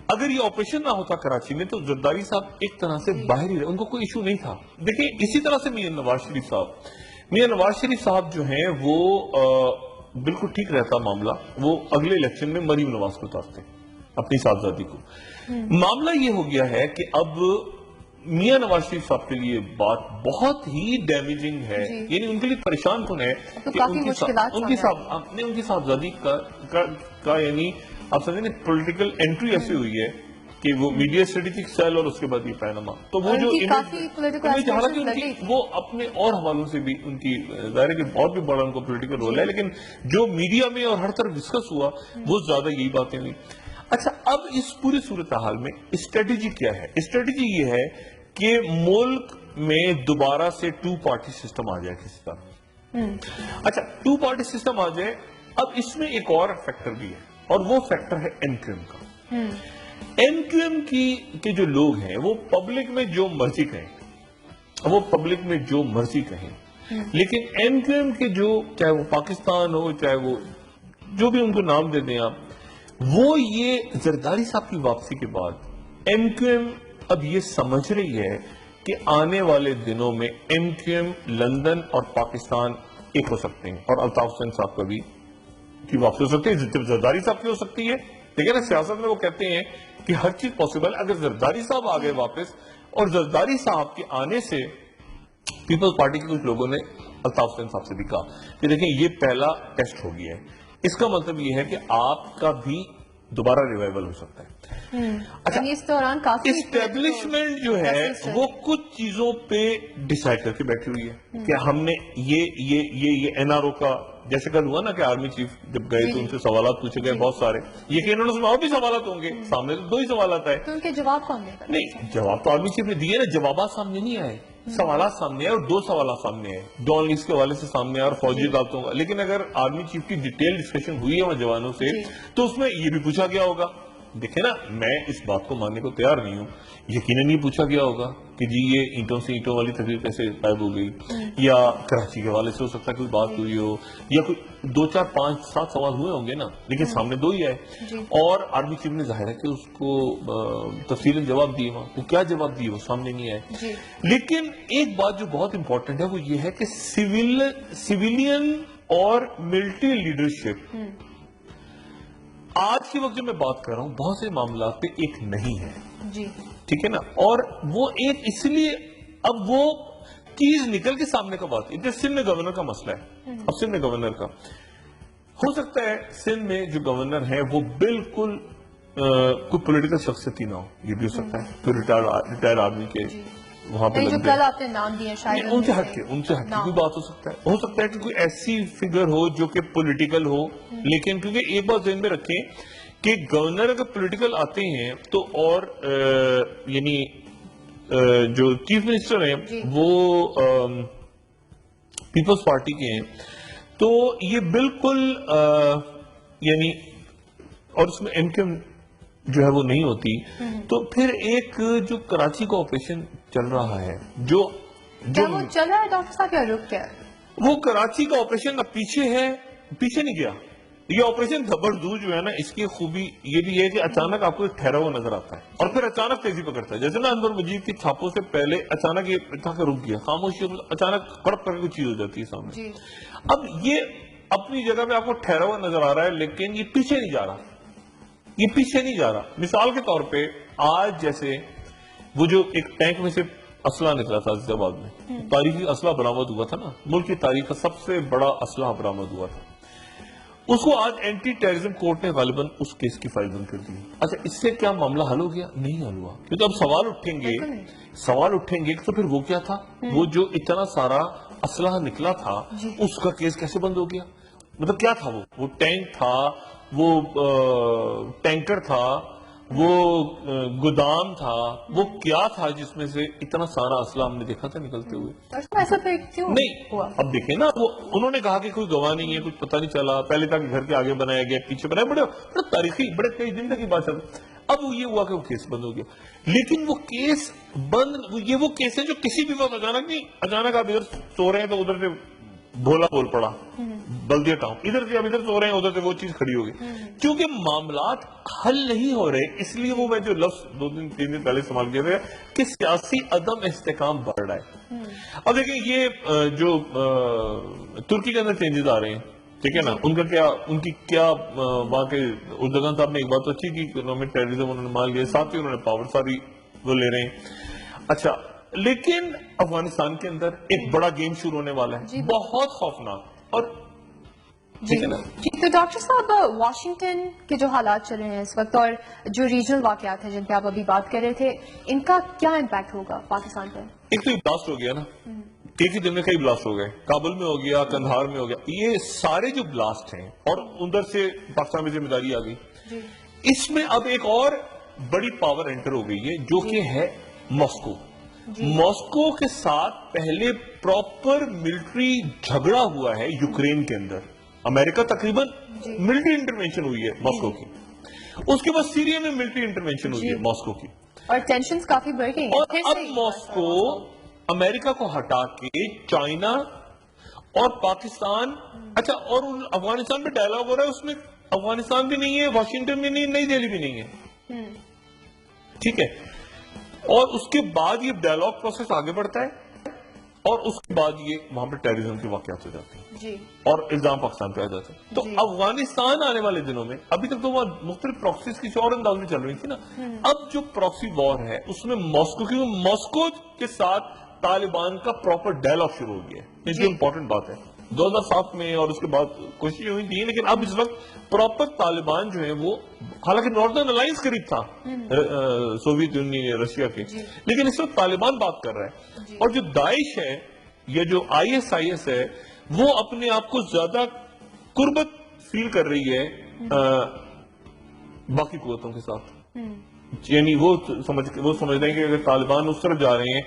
اگر یہ آپریشن نہ ہوتا کراچی میں تو زرداری صاحب ایک طرح سے باہر ہی رہے، ان کو کوئی ایشو نہیں تھا. دیکھیں اسی طرح سے میاں نواز شریف صاحب جو ہیں وہ بالکل ٹھیک رہتا معاملہ، وہ اگلے الیکشن میں مریم نواز کو اتارتے اپنی صاحبزادی کو. معاملہ یہ ہو گیا ہے کہ اب میاں نواز شریف صاحب کے لیے بات بہت ہی ڈیمیجنگ ہے، یعنی ان کے لیے پریشان کن ہے کہ ان کی صاحبزادی کا یعنی آپ سمجھیں پولیٹیکل انٹری ایسی ہوئی ہے کہ وہ میڈیا اسٹریٹجک سیل اور اس کے بعد یہ پیناما، تو وہ جو حالانکہ وہ اپنے اور حوالوں سے بھی ان کی ظاہر ہے کہ بہت بھی بڑا ان کو پولیٹیکل رول ہے، لیکن جو میڈیا میں اور ہر طرف ڈسکس ہوا وہ زیادہ یہی باتیں ہوئی. اچھا اب اس پوری صورتحال میں اسٹریٹجی کیا ہے؟ اسٹریٹجی یہ ہے کہ ملک میں دوبارہ سے 2 پارٹی سسٹم آ جائے کسی طرح. اچھا 2 پارٹی سسٹم آ جائے، اب اس میں ایک اور فیکٹر بھی ہے اور وہ فیکٹر ہے این کیو ایم کا. این کیو ایم کے جو لوگ ہیں وہ پبلک میں جو مرضی کہیں، لیکن این کیو ایم کے جو چاہے وہ پاکستان ہو چاہے وہ جو بھی ان کو نام دے دیں آپ، وہ یہ زرداری صاحب کی واپسی کے بعد این کیو ایم اب یہ سمجھ رہی ہے کہ آنے والے دنوں میں این کیو ایم لندن اور پاکستان ایک ہو سکتے ہیں، اور الطاف حسین صاحب کا بھی کی واپسی ہو سکتی ہے، زرداری صاحب کی ہو سکتی ہے. لیکن سیاست میں وہ کہتے ہیں کہ ہر چیز پاسبل. اگر زرداری صاحب آ گئے واپس، اور زرداری صاحب کے آنے سے پیپلز پارٹی کے کچھ لوگوں نے الطاف حسین صاحب سے بھی کہا کہ دیکھیں یہ پہلا ٹیسٹ ہو گیا ہے، اس کا مطلب یہ ہے کہ آپ کا بھی دوبارہ ریوائیول ہو سکتا ہے. اچھا اس دوران کافی اسٹیبلشمنٹ جو ہے وہ کچھ چیزوں پہ ڈیسائیڈ کر کے بیٹھی ہوئی ہے کہ ہم نے یہ این آر او کا، جیسے کل ہوا نا کہ آرمی چیف جب گئے تو ان سے سوالات پوچھے گئے بہت سارے، یقیناً اس میں اور بھی سوالات ہوں گے، سامنے تو 2 ہی سوالات آئے، تو ان کے جواب کون دے گا؟ نہیں جواب تو آرمی چیف نے دیے نا، جوابات سامنے نہیں آئے، سوالات سامنے آئے اور 2 سوالات سامنے آئے، ڈان لیز کے حوالے سے سامنے آئے اور فوجی عدالتوں کا. لیکن اگر آرمی چیف کی ڈیٹیل ڈسکشن ہوئی ہے وہاں جوانوں سے تو اس میں یہ بھی پوچھا گیا ہوگا. دیکھیں نا میں اس بات کو ماننے کو تیار نہیں ہوں، یقیناً یہ پوچھا گیا ہوگا کہ جی یہ اینٹوں سے اینٹوں والی تقریر کیسے غائب ہو گئی، یا کراچی کے حوالے سے ہو سکتا ہے کوئی بات ہوئی ہو، یا کوئی 2 4 5 7 سوال ہوئے ہوں گے نا، لیکن سامنے 2 ہی آئے. اور آرمی چیف نے ظاہر ہے کہ اس کو تفصیل جواب دیے، وہاں وہ کیا جواب دیے وہ سامنے نہیں آئے. لیکن ایک بات جو بہت امپورٹنٹ ہے وہ یہ ہے کہ سویلین اور ملٹری لیڈرشپ آج کے وقت جو میں بات کر رہا ہوں بہت سے معاملات پہ ایک نہیں ہے، ٹھیک ہے نا. اور وہ ایک اس لیے اب وہ چیز نکل کے سامنے کا بات ہے. سندھ میں گورنر کا مسئلہ ہے، اب سندھ میں گورنر کا ہو سکتا ہے سندھ میں جو گورنر ہے وہ بالکل کوئی پولیٹیکل شخصیت ہی نہ ہو، یہ بھی ہو سکتا ہے کوئی ریٹائر آرمی کے وہاں پہ جو کل آپ نے نام دیا شاید ان سے ہٹ کے کوئی بات ہو سکتا ہے کہ کوئی ایسی فگر ہو جو کہ پولیٹیکل ہو، لیکن کیونکہ ایک بات ذہن میں رکھیں کہ گورنر اگر پولیٹیکل آتے ہیں تو اور یعنی جو چیف منسٹر ہیں وہ پیپلز پارٹی کے ہیں، تو یہ بالکل یعنی اور اس میں انکم جو ہے وہ نہیں ہوتی، تو پھر ایک جو کراچی کا آپریشن چل رہا ہے جو وہ چل رہا ہے ڈاکٹر صاحب یا رک گیا؟ وہ کراچی کا آپریشن اب پیچھے ہے، پیچھے نہیں گیا. یہ آپریشن زبردست جو ہے نا، اس کی خوبی یہ بھی ہے کہ اچانک آپ کو ایک ٹھہرا ہوا نظر آتا ہے اور پھر اچانک تیزی پکڑتا ہے. جیسے نا انور مجید کی چھاپوں سے پہلے اچانک یہ تھا کہ رک گیا، خاموشی اچانک کڑپ کر کے کوئی چیز ہو جاتی ہے سامنے. اب یہ اپنی جگہ پہ آپ کو ٹھہرا ہوا نظر آ رہا ہے، لیکن یہ پیچھے نہیں جا رہا، یہ پیچھے نہیں جا رہا. مثال کے طور پہ آج جیسے وہ جو ایک ٹینک میں سے اسلحہ نکلا تھا عزیز آباد میں، تاریخی اسلحہ برآمد ہوا تھا نا، ملک کی تاریخ کا سب سے بڑا اسلحہ برآمد ہوا تھا، اس کو آج اینٹی ٹیررزم کورٹ نے غالباً اس کیس کی فائل بند کر دی. اچھا اس سے کیا معاملہ حل ہو گیا؟ نہیں حل ہوا، کیونکہ اب سوال اٹھیں گے تو پھر وہ کیا تھا، وہ جو اتنا سارا اسلحہ نکلا تھا اس کا کیس کیسے بند ہو گیا؟ مطلب کیا تھا وہ ٹینک تھا، وہ ٹینکر تھا، وہ گودام تھا، وہ کیا تھا جس میں سے اتنا سارا اسلحہ ہم نے دیکھا تھا نکلتے ہوئے؟ ایسا پھر کیوں نہیں، اب دیکھیں نا، وہ انہوں نے کہا کہ کوئی گواہ نہیں ہے، کچھ پتہ نہیں چلا، پہلے تک گھر کے آگے بنایا گیا، پیچھے بنایا، بڑے تاریخی، بڑے کئی دن تک کی بات چل. اب یہ ہوا کہ وہ کیس بند ہو گیا، لیکن وہ کیس بند، یہ وہ کیس ہے جو کسی بھی وقت اچانک نہیں، اچانک آپ ادھر سو رہے ہیں تو ادھر سے بھولا بول پڑا بلدیہ ٹاؤن، ادھر سے اب ادھر سو رہے ہیں ادھر سے وہ چیز کھڑی ہو گئی. کیونکہ معاملات حل نہیں ہو رہے، اس لیے وہ میں جو لفظ 2-3 دن پہلے استعمال کیا تھا کہ سیاسی عدم استحکام بڑھ رہا ہے. اب دیکھیں یہ جو ترکی کے اندر چینجز آ رہے ہیں، ٹھیک ہے نا، ان کی کیا وہاں کے اردگان صاحب نے ایک بات اچھی کی، اکنامک ٹیررزم انہوں نے مان لیا، ساتھ ہی انہوں نے پاور ساری وہ لے رہے ہیں. اچھا لیکن افغانستان کے اندر ایک بڑا گیم شروع ہونے والا ہے، بہت خوفناک. اور تو ڈاکٹر صاحب واشنگٹن کے جو حالات چل رہے ہیں اس وقت اور جو ریجنل واقعات ہیں جن پہ آپ ابھی بات کر رہے تھے، ان کا کیا امپیکٹ ہوگا پاکستان پر؟ ایک تو بلاسٹ ہو گیا نا، ایک ہی دن میں کئی بلاسٹ ہو گئے، کابل میں ہو گیا، کندھار میں ہو گیا، یہ سارے جو بلاسٹ ہیں اور ادھر سے پاکستان میں ذمہ داری آ گئی. اس میں اب ایک اور بڑی پاور انٹر ہو گئی ہے جو کہ ہے ماسکو. ماسکو کے ساتھ پہلے پراپر ملٹری جھگڑا ہوا ہے یوکرین کے اندر، امریکہ تقریباً ملٹری انٹرونشن ہوئی ہے ماسکو کی، اس کے بعد سیریا میں ملٹری انٹرونشن ہوئی ہے ماسکو کی، اور ٹینشنز کافی بڑھ گئی. اور اب ماسکو امریکہ کو ہٹا کے چائنا اور پاکستان، اچھا اور افغانستان میں ڈائلاگ ہو رہا ہے، اس میں افغانستان بھی نہیں ہے، واشنگٹن بھی نہیں ہے، نئی دہلی بھی نہیں ہے، ٹھیک ہے. اور اس کے بعد یہ ڈائلاگ پروسیس آگے بڑھتا ہے اور اس کے بعد یہ وہاں پہ ٹیررزم کے واقعات ہو جاتے ہیں اور الزام پاکستان پہ آ جاتے ہیں. تو افغانستان آنے والے دنوں میں، ابھی تک تو وہ مختلف پراکسیز کسی اور انداز میں چل رہی تھی نا، اب جو پراکسی وار ہے اس میں ماسکو کے ساتھ طالبان کا پراپر ڈائلاگ شروع ہو گیا ہے. یہ امپورٹنٹ بات ہے. 2007 میں اور اس کے بعد کوششیں ہوئی تھی، لیکن اب اس وقت پراپر طالبان جو ہے وہ، حالانکہ ناردرن الائنس قریب تھا سوویت یونین رشیا کے، لیکن اس وقت طالبان بات کر رہا ہے. اور جو داعش ہے یا جو ISIS ہے وہ اپنے آپ کو زیادہ قربت فیل کر رہی ہے باقی قوتوں کے ساتھ. یعنی وہ سمجھ رہے ہیں کہ اگر طالبان اس طرف جا رہے ہیں،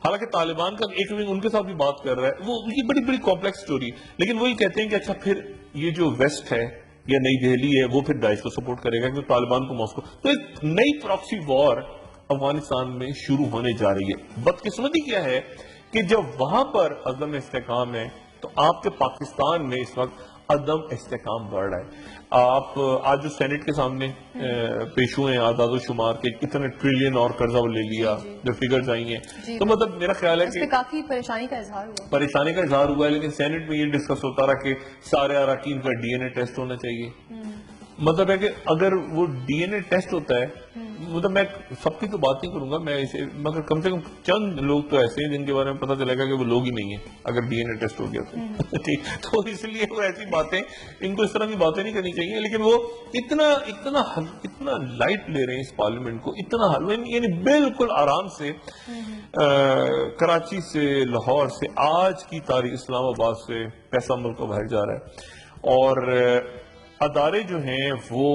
حالانکہ طالبان کا ایک ونگ ان کے ساتھ بھی بات کر رہا ہے، وہ یہ بڑی بڑی کمپلیکس سٹوری، لیکن وہی کہتے ہیں کہ اچھا پھر یہ جو ویسٹ ہے یا نئی دہلی ہے وہ پھر داعش کو سپورٹ کرے گا کیونکہ طالبان کو ماسکو. تو ایک نئی پراکسی وار افغانستان میں شروع ہونے جا رہی ہے. بدقسمتی کیا ہے کہ جب وہاں پر عدم استحکام ہے تو آپ کے پاکستان میں اس وقت عدم استحکام بڑھ رہا ہے. آپ آج جو سینٹ کے سامنے پیش ہوئے ہیں اعداد و شمار کے، اتنے ٹریلین اور قرضہ لے لیا، جو فگرز آئی ہیں، تو مطلب میرا خیال ہے کہ کافی پریشانی کا اظہار ہوا ہے. لیکن سینٹ میں یہ ڈسکس ہوتا رہا کہ سارے اراکین کا DNA ٹیسٹ ہونا چاہیے. مطلب ہے کہ اگر وہ DNA ٹیسٹ ہوتا ہے مطلب میں سب کی تو بات نہیں کروں گا میں اسے، مگر کم سے کم چند لوگ تو ایسے ہیں جن کے بارے میں پتہ چلے گا کہ وہ لوگ ہی نہیں ہیں اگر ڈی این اے ٹیسٹ ہو گیا تو ٹھیک، تو اس لیے وہ ایسی باتیں، ان کو اس طرح کی باتیں نہیں کرنی چاہیے، لیکن وہ اتنا لائٹ لے رہے ہیں اس پارلیمنٹ کو، اتنا یعنی بالکل آرام سے کراچی سے، لاہور سے، آج کی تاریخ اسلام آباد سے پیسہ ملک کو باہر جا رہا ہے، اور ادارے جو ہیں وہ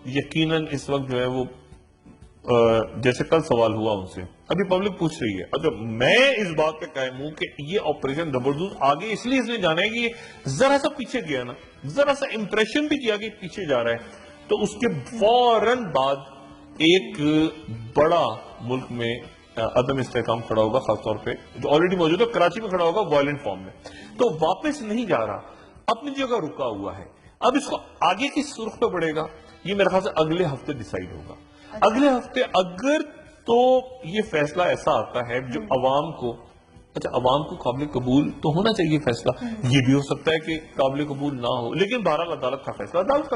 یقیناً اس وقت جو ہے وہ جیسے کل سوال ہوا ان سے، ابھی پبلک پوچھ رہی ہے، اچھا میں اس بات پہ قائم ہوں کہ یہ آپریشن زبردست آگے اس لیے جانا ہے کہ یہ ذرا سا پیچھے گیا نا، ذرا سا امپریشن بھی کیا کہ پیچھے جا رہا ہے، تو اس کے فوراً بعد ایک بڑا ملک میں عدم استحکام کھڑا ہوگا، خاص طور پہ جو آلریڈی موجود ہے کراچی میں کھڑا ہوگا وائلنٹ فارم میں، تو واپس نہیں جا رہا، اپنی جگہ رکا ہوا ہے، اب اس کو آگے کی سرخ پہ بڑھے گا، یہ میرے خیال سے اگلے ہفتے ڈیسائیڈ ہوگا، اگلے ہفتے اگر تو یہ فیصلہ ایسا آتا ہے جو عوام کو، اچھا عوام کو قابل قبول تو ہونا چاہیے فیصلہ، یہ بھی ہو سکتا ہے کہ قابل قبول نہ ہو، لیکن بہرحال عدالت کا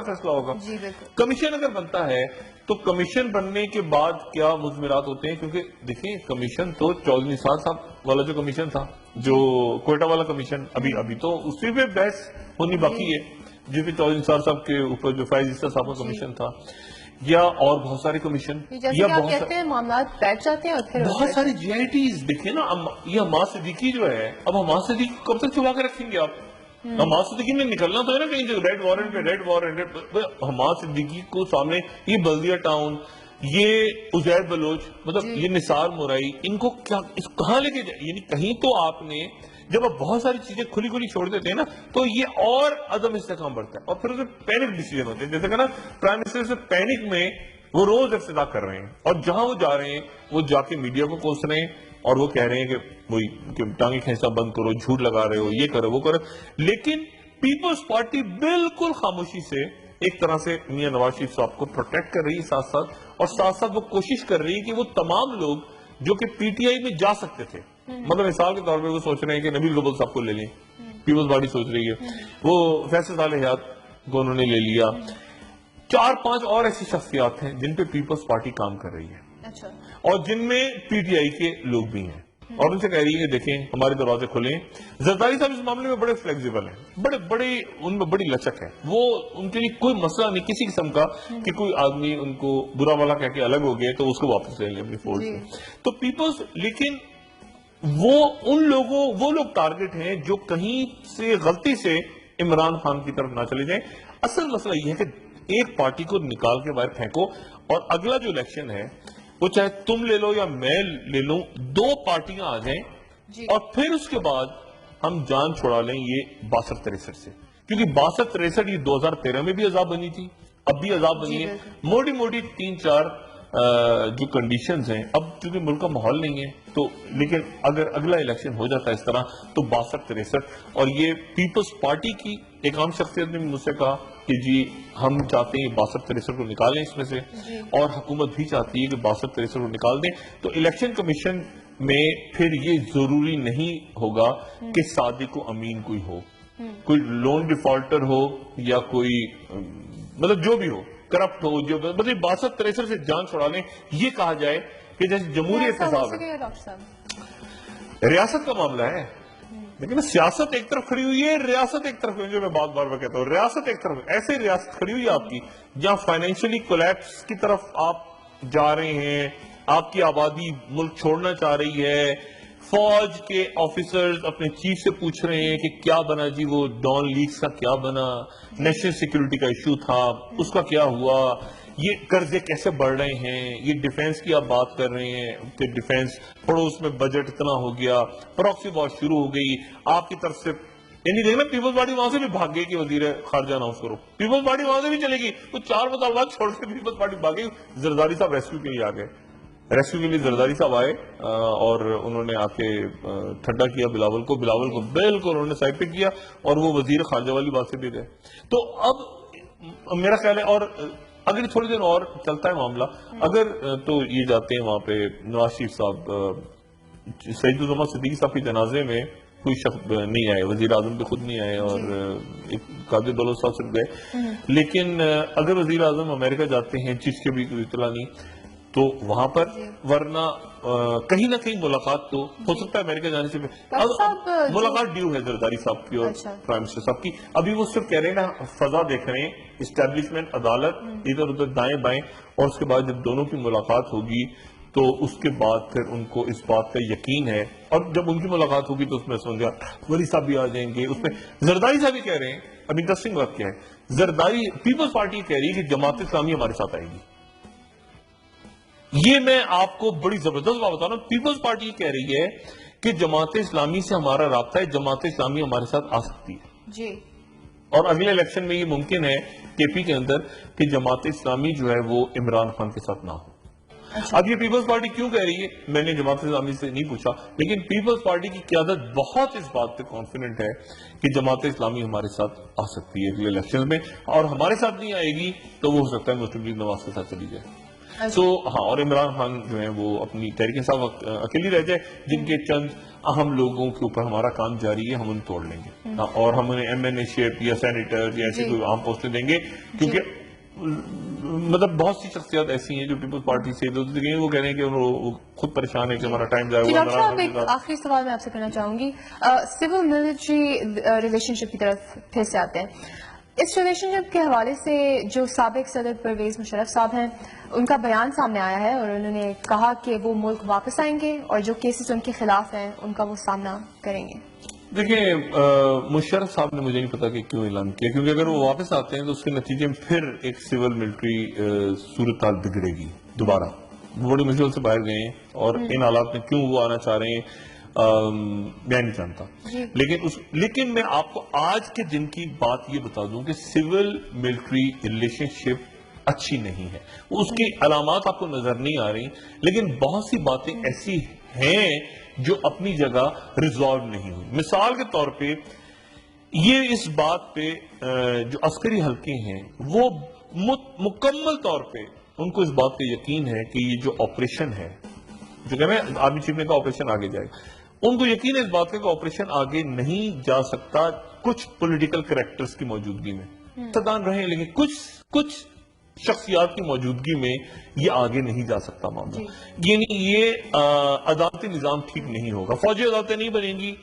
فیصلہ ہوگا، کمیشن اگر بنتا ہے تو کمیشن بننے کے بعد کیا مضمرات ہوتے ہیں، کیونکہ دیکھیں کمیشن تو چودھری نثار صاحب والا جو کمیشن تھا، جو کوئٹہ والا کمیشن، ابھی تو اسی پہ بحث ہونی باقی ہے، جس پہ چودھری نثار صاحب کے اوپر جو فائز عیسیٰ صاحب کا کمیشن تھا، یا اور بہت سارے کمیشن، یا معاملات بیٹھ جاتے ہیں، اور پھر بہت ساری جی آئی ٹیز دیکھیں نا، یہ حماد صدیقی جو ہے، اب حماد صدیقی کب تک چھپا کے رکھیں گے آپ؟ حماد صدیقی نے نکلنا تو ہے نا کہیں، ریڈ وارنٹ حماد صدیقی کو سامنے، یہ بلدیہ ٹاؤن، یہ عزیر بلوچ، مطلب یہ نثار مورائی، ان کو کہاں لے کے جائے، یعنی کہیں تو آپ نے جب آپ بہت ساری چیزیں کھلی کھلی چھوڑ دیتے ہیں نا تو یہ اور عدم استحکام بڑھتا ہے، اور پھر اسے پینک ڈیسیجن ہوتے ہیں، جیسے کہ نا پرائم منسٹر سے پینک میں وہ روز افتتاح کر رہے ہیں، اور جہاں وہ جا رہے ہیں وہ جا کے میڈیا کو کوس رہے ہیں، اور وہ کہہ رہے ہیں کہ وہی کہ ٹانگیں کھینچنا بند کرو، جھوٹ لگا رہے ہو، یہ کرو وہ کرو، لیکن پیپلز پارٹی بالکل خاموشی سے ایک طرح سے میاں نواز شریف صاحب کو پروٹیکٹ کر رہی ہے ساتھ ساتھ، اور ساتھ ساتھ وہ کوشش کر رہی ہے کہ وہ تمام لوگ جو کہ پی ٹی آئی میں جا سکتے تھے، مطلب مثال کے طور پہ وہ سوچ رہے ہیں کہ نبیل گبل صاحب کو لے لیں، پیپلز پارٹی سوچ رہی ہے، وہ فیصل صالح حیات کو انہوں نے لے لیا، 4-5 اور ایسی شخصیات ہیں جن پہ پیپلز پارٹی کام کر رہی ہے، اور جن میں پی ٹی آئی کے لوگ بھی ہیں، اور ان سے کہہ رہی ہے کہ دیکھیں ہمارے دروازے کھلیں۔ زرداری صاحب اس معاملے میں بڑے فلیکسیبل ہیں، بڑے ان میں بڑی لچک ہے، وہ ان کے لیے کوئی مسئلہ نہیں کسی قسم کا کہ کوئی آدمی ان کو برا والا کہہ کے الگ ہو گئے تو اس کو واپس لے لیں اپنی فورس میں، تو پیپلز، لیکن وہ لوگ ٹارگٹ ہیں جو کہیں سے غلطی سے عمران خان کی طرف نہ چلے جائیں۔ اصل مسئلہ یہ ہے کہ ایک پارٹی کو نکال کے باہر پھینکو، اور اگلا جو الیکشن ہے وہ چاہے تم لے لو یا میں لے لوں، 2 پارٹیاں آ جائیں، اور پھر اس کے بعد ہم جان چھڑا لیں یہ 62-63 سے، کیونکہ 62-63 یہ 2013 میں بھی عذاب بنی تھی، اب بھی عذاب بنی ہے، موٹی 3-4 جو کنڈیشنز ہیں، اب کیونکہ ملک کا ماحول نہیں ہے تو، لیکن اگر اگلا الیکشن ہو جاتا ہے اس طرح تو 62-63، اور یہ پیپلز پارٹی کی ایک عام شخصیت نے مجھ سے کہا کہ جی ہم چاہتے ہیں 62-63 کو نکالیں اس میں سے، اور حکومت بھی چاہتی ہے کہ 62-63 کو نکال دیں، تو الیکشن کمیشن میں پھر یہ ضروری نہیں ہوگا کہ صادق و امین کوئی ہو، کوئی لون ڈیفالٹر ہو، یا کوئی مطلب جو بھی ہو کرپٹ ہو، جو مطلب 62-63 سے جان چھڑا لیں، یہ کہا جائے کہ جیسے جمہوری احتساب ہے، ریاست کا معاملہ ہے، لیکن سیاست ایک طرف کھڑی ہوئی ہے، ریاست ایک طرف، جو میں بار بار کہتا ہوں، ریاست ایک طرف، ایسے ریاست کھڑی ہوئی ہے آپ کی جہاں فائنینشلی کولیپس کی طرف آپ جا رہے ہیں، آپ کی آبادی ملک چھوڑنا چاہ رہی ہے، فوج کے آفیسرز اپنے چیف سے پوچھ رہے ہیں کہ کیا بنا جی وہ ڈان لیکس کا کیا بنا، نیشنل سیکیورٹی کا ایشو تھا اس کا کیا ہوا، یہ قرضے کیسے بڑھ رہے ہیں، یہ ڈیفینس کی آپ بات کر رہے ہیں کہ ڈیفینس پڑوس میں بجٹ اتنا ہو گیا، پراکسی وار شروع ہو گئی آپ کی طرف سے، یعنی دیکھنا پیپلز پارٹی وہاں سے بھی بھاگ گئی کہ وزیر خارجہ اناؤنس کرو، پیپلز پارٹی وہاں سے بھی چلے گی، تو 4 مطالبات چھوڑ کے پیپلز پارٹی بھاگ گئی، زرداری صاحب ریسکیو کے لیے آ گئے، ریسکیو کے لیے زرداری صاحب آئے، اور انہوں نے آ کے ٹھنڈا کیا بلاول کو بالکل انہوں نے سائڈ پہ کیا، اور وہ وزیر خارجہ والی بات سے بھی گئے، تو اب میرا خیال ہے، اور اگر تھوڑی دیر اور چلتا ہے معاملہ، اگر تو یہ جاتے ہیں وہاں پہ نواز شریف صاحب، سعید الزمان صدیقی صاحب کے جنازے میں کوئی شخص نہیں آئے، وزیر اعظم بھی خود نہیں آئے، اور ایک قادر دولت صاحب صرف گئے، لیکن اگر وزیر اعظم امریکہ جاتے ہیں جس کے بھی کوئی اطلاع نہیں تو وہاں پر، ورنہ کہیں نہ کہیں ملاقات تو ہو سکتا ہے امریکہ جانے سے ملاقات ڈیو ہے زرداری صاحب کی اور پرائم منسٹر صاحب کی. ابھی وہ صرف کہہ رہے ہیں نا فضا دیکھ رہے ہیں، اسٹیبلشمنٹ، عدالت، ادھر ادھر دائیں بائیں، اور اس کے بعد جب دونوں کی ملاقات ہوگی تو اس کے بعد پھر ان کو اس بات کا یقین ہے، اور جب ان کی ملاقات ہوگی تو اس میں سمجھا ولی صاحب بھی آ جائیں گے. اس میں زرداری صاحب بھی کہہ رہے ہیں، اب انٹرسٹنگ بات کیا ہے، زرداری پیپلز پارٹی کہہ رہی ہے کہ جماعت اسلامی ہمارے ساتھ آئے گی. یہ میں آپ کو بڑی زبردست بات بتا رہا ہوں، پیپلز پارٹی کہہ رہی ہے کہ جماعت اسلامی سے ہمارا رابطہ ہے، جماعت اسلامی ہمارے ساتھ آ سکتی ہے جی، اور اگلے الیکشن میں یہ ممکن ہے کے پی کے اندر کہ جماعت اسلامی جو ہے وہ عمران خان کے ساتھ نہ ہو. اب یہ پیپلز پارٹی کیوں کہہ رہی ہے میں نے جماعت اسلامی سے نہیں پوچھا، لیکن پیپلز پارٹی کی قیادت بہت اس بات پہ کانفیڈنٹ ہے کہ جماعت اسلامی ہمارے ساتھ آ سکتی ہے اگلے الیکشن میں، اور ہمارے ساتھ نہیں آئے گی تو وہ ہو سکتا ہے مسلم لیگ نواز کے ساتھ چلی جائے. سو ہاں، اور عمران خان جو ہے وہ اپنی تحریک انصاف اکیلی رہ جائے، جن کے چند اہم لوگوں کے اوپر ہمارا کام جاری ہے، ہم ان توڑ لیں گے اور ہم انہیں ایم این اے شپ یا سینیٹر یا ایسی کوئی عام پوسٹیں دیں گے، کیونکہ مطلب بہت سی شخصیات ایسی ہیں جو پیپلز پارٹی سے وہ کہہ رہے ہیں کہ وہ خود پریشان ہے کہ ہمارا ٹائم ضائع ہوا. ڈاکٹر صاحب ایک آخری سوال میں آپ سے کرنا چاہوں گی، سول ملٹری ریلیشن شپ کی طرف پھر سے آتے ہیں. اس ریلیشن شپ کے حوالے سے جو سابق صدر پرویز مشرف صاحب ہیں ان کا بیان سامنے آیا ہے اور انہوں نے کہا کہ وہ ملک واپس آئیں گے اور جو کیسز ان کے خلاف ہیں ان کا وہ سامنا کریں گے. دیکھیں مشرف صاحب نے مجھے نہیں پتا کہ کیوں اعلان کیا، کیونکہ اگر وہ واپس آتے ہیں تو اس کے نتیجے میں پھر ایک سول ملٹری صورتحال بگڑے گی دوبارہ. بڑی مشکل سے باہر گئے ہیں اور ان حالات میں کیوں وہ آنا چاہ رہے ہیں میں نہیں جانتا، لیکن میں آپ کو آج کے دن کی بات یہ بتا دوں کہ سول ملٹری ریلیشن شپ اچھی نہیں ہے. اس کی علامات آپ کو نظر نہیں آ رہی، لیکن بہت سی باتیں ایسی ہیں جو اپنی جگہ ریزالو نہیں ہوئی. مثال کے طور پہ یہ اس بات پہ جو عسکری حلقے ہیں وہ مکمل طور پہ ان کو اس بات پہ یقین ہے کہ یہ جو آپریشن ہے، جو کہہ رہے ہیں آرمی چیف نے کہا آپریشن آگے جائے گا، ان کو یقین ہے اس بات کا کہ آپریشن آگے نہیں جا سکتا کچھ پولیٹیکل کریکٹرز کی موجودگی میں. صدان رہے لیکن کچھ شخصیات کی موجودگی میں یہ آگے نہیں جا سکتا معاملہ. یعنی یہ عدالتی نظام ٹھیک نہیں ہوگا، فوجی عدالتیں نہیں بنیں گی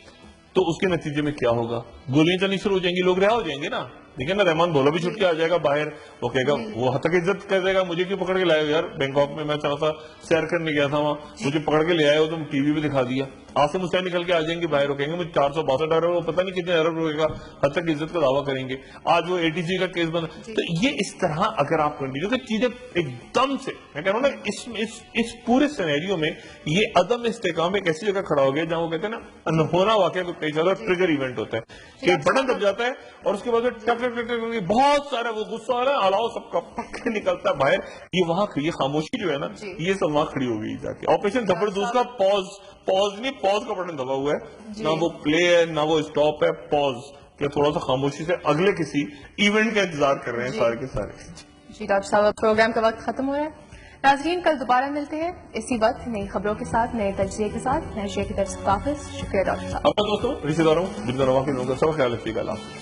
تو اس کے نتیجے میں کیا ہوگا، گولیاں چلنی شروع ہو جائیں گی، لوگ رہا ہو جائیں گے نا. دیکھیں نا رحمان بھولا بھی چھٹ کے آ جائے گا باہر، وہ کہے گا وہ حتیٰ کہ عزت کہہ دے گا مجھے کیوں پکڑ کے لائے ہو یار، بینکاک میں میں چاہتا سیر کرنے گیا تھا وہاں، مجھے پکڑ کے لے آئے ہو تم ٹی وی پہ دکھا دیا. آصم حسین نکل کے آ جائیں گے باہر، وہ کہیں گے مجھے 462 ارب، وہ پتہ نہیں کتنے ارب روپے کا حتیٰ کہ عزت کا دعویٰ کریں گے. آج وہ اے ٹی سی کا کیس بنا. تو یہ اس طرح اگر آپ کنٹینیو کہ چیزیں ایک دم سے، میں کہہ رہا ہوں نا اس پورے سینیریو میں یہ عدم استحکام ایک ایسی جگہ کھڑا ہو گیا جہاں وہ کہتے ہیں نا انہونا واقعہ کو پیش آتا ہے، ٹریگر ایونٹ ہوتا ہے کہ بٹن دب جاتا ہے اور اس کے بعد ٹک ٹک ٹک بہت سارا وہ غصہ آ رہا ہے، ہلاؤ سب کا پک نکلتا ہے باہر. یہ وہاں یہ خاموشی جو ہے نا یہ سب وہاں کھڑی ہو گئی جا کے. آپریشن زبردست کا پوز نہیں، پوز کا بٹن دبا ہوا ہے، نہ وہ پلے ہے نہ وہ اسٹاپ ہے، پوز کہ تھوڑا سا خاموشی سے اگلے کسی ایونٹ کا انتظار کر رہے ہیں سارے کے سارے. جی ڈاکٹر صاحب پروگرام کا وقت ختم ہو رہا ہے. ناظرین کل دوبارہ ملتے ہیں اسی وقت نئی خبروں کے ساتھ، نئے تجزیے کے ساتھ. میں شیخ کی طرف سے حافظ. شکریہ ڈاکٹر صاحب. اپنا دوستوں رشتے داروں جن کا رواں کے لوگوں کا سب خیال رکھیے گا. اللہ